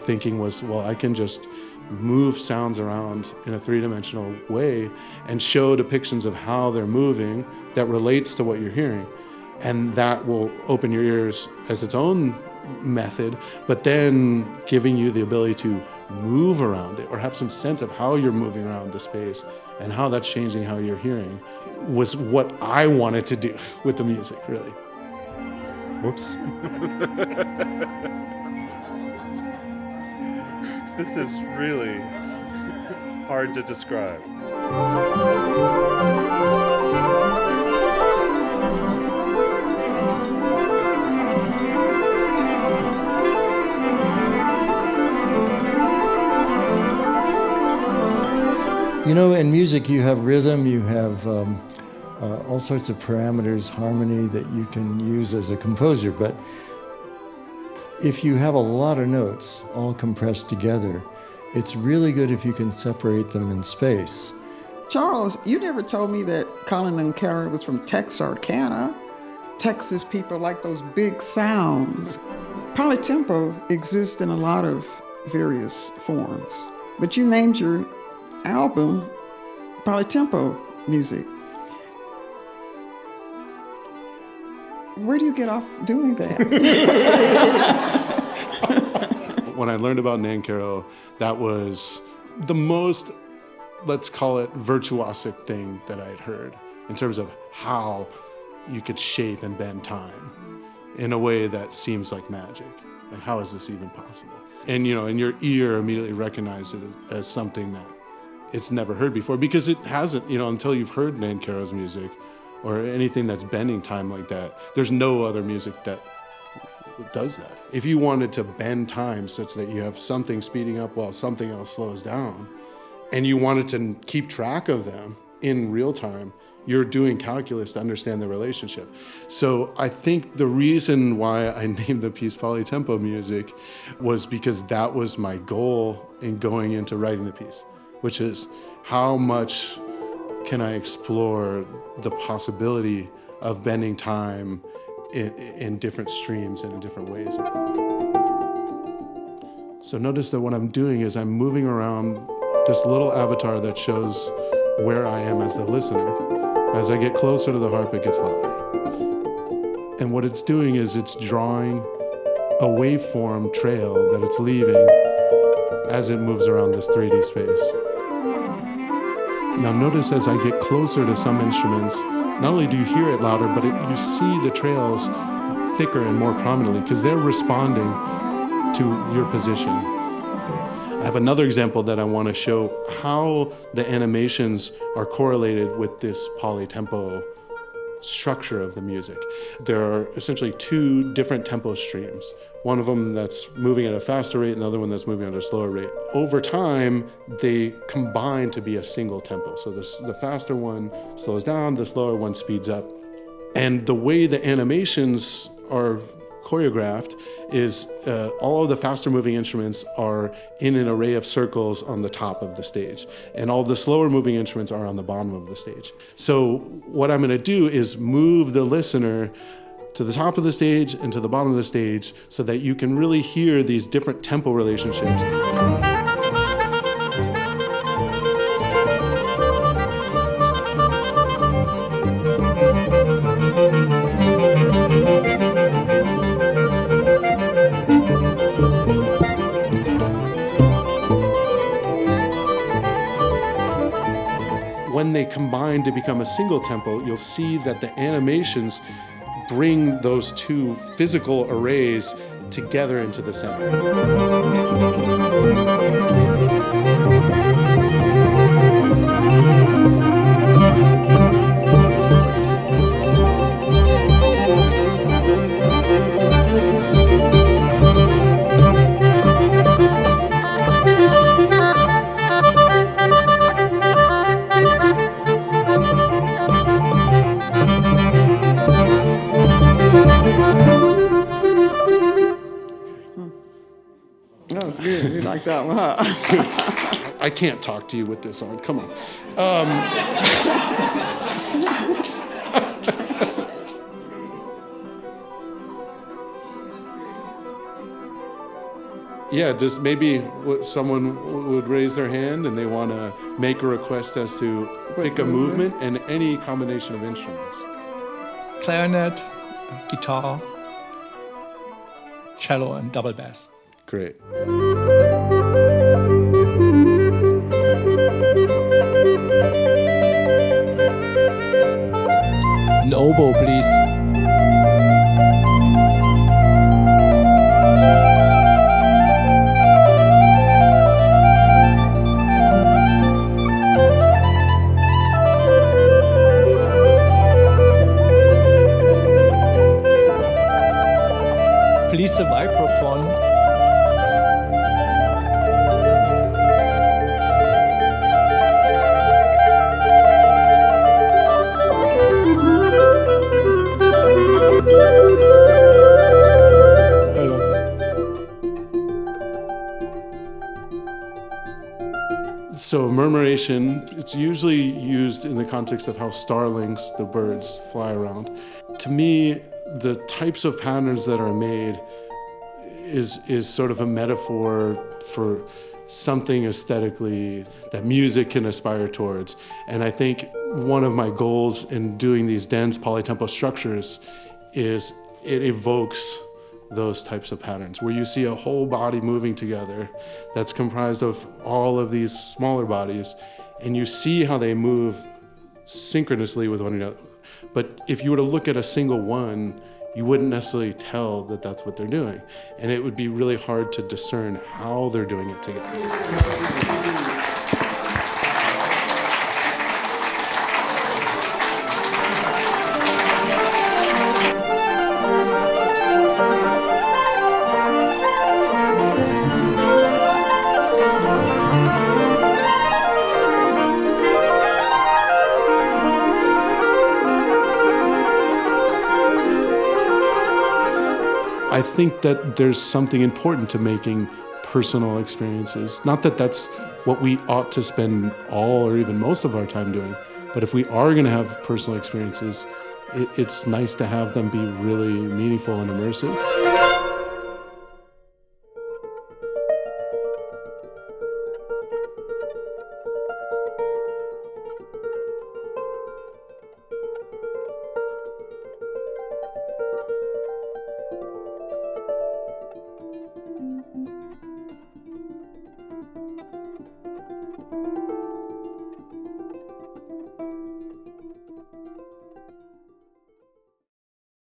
thinking was, well, I can just move sounds around in a three-dimensional way and show depictions of how they're moving that relates to what you're hearing. And that will open your ears as its own method, but then giving you the ability to move around it or have some sense of how you're moving around the space and how that's changing how you're hearing was what I wanted to do with the music, really. Whoops. This is really hard to describe. You know, in music you have rhythm, you have all sorts of parameters, harmony that you can use as a composer, but if you have a lot of notes all compressed together, it's really good if you can separate them in space. Charles, you never told me that Colin Cody was from Texarkana. Texas people like those big sounds. Polytempo exists in a lot of various forms, but you named your album Polytempo music. Where do you get off doing that? When I learned about Nankero, that was the most, let's call it, virtuosic thing that I had heard in terms of how you could shape and bend time in a way that seems like magic. Like, how is this even possible? And, you know, and your ear immediately recognized it as something that it's never heard before, because it hasn't, you know, until you've heard Nankero's music or anything that's bending time like that. There's no other music that does that. If you wanted to bend time such that you have something speeding up while something else slows down, and you wanted to keep track of them in real time, you're doing calculus to understand the relationship. So I think the reason why I named the piece Polytempo music was because that was my goal in going into writing the piece, which is how much can I explore the possibility of bending time in different streams and in different ways. So notice that what I'm doing is I'm moving around this little avatar that shows where I am as the listener. As I get closer to the harp, it gets louder. And what it's doing is it's drawing a waveform trail that it's leaving as it moves around this 3D space. Now notice as I get closer to some instruments, not only do you hear it louder, but you see the trails thicker and more prominently because they're responding to your position. I have another example that I want to show how the animations are correlated with this polytempo structure of the music. There are essentially two different tempo streams. One of them that's moving at a faster rate, and the other one that's moving at a slower rate. Over time, they combine to be a single tempo. So the faster one slows down, the slower one speeds up. And the way the animations are choreographed is all of the faster moving instruments are in an array of circles on the top of the stage, and all the slower moving instruments are on the bottom of the stage. So what I'm going to do is move the listener to the top of the stage and to the bottom of the stage so that you can really hear these different tempo relationships. When they combine to become a single tempo, you'll see that the animations bring those two physical arrays together into the center. That was good. You like that one, huh? I can't talk to you with this on. Come on. Yeah, just maybe someone would raise their hand and they want to make a request as to pick a movement and any combination of instruments. Clarinet, guitar, cello, and double bass. Great. An oboe, please. Please, the vibraphone. Hello. So murmuration, it's usually used in the context of how starlings, the birds, fly around. To me, the types of patterns that are made is sort of a metaphor for something aesthetically that music can aspire towards. And I think one of my goals in doing these dense polytempo structures is it evokes those types of patterns where you see a whole body moving together that's comprised of all of these smaller bodies, and you see how they move synchronously with one another. But if you were to look at a single one, you wouldn't necessarily tell that that's what they're doing. And it would be really hard to discern how they're doing it together. I think that there's something important to making personal experiences. Not that that's what we ought to spend all or even most of our time doing, but if we are going to have personal experiences, it's nice to have them be really meaningful and immersive.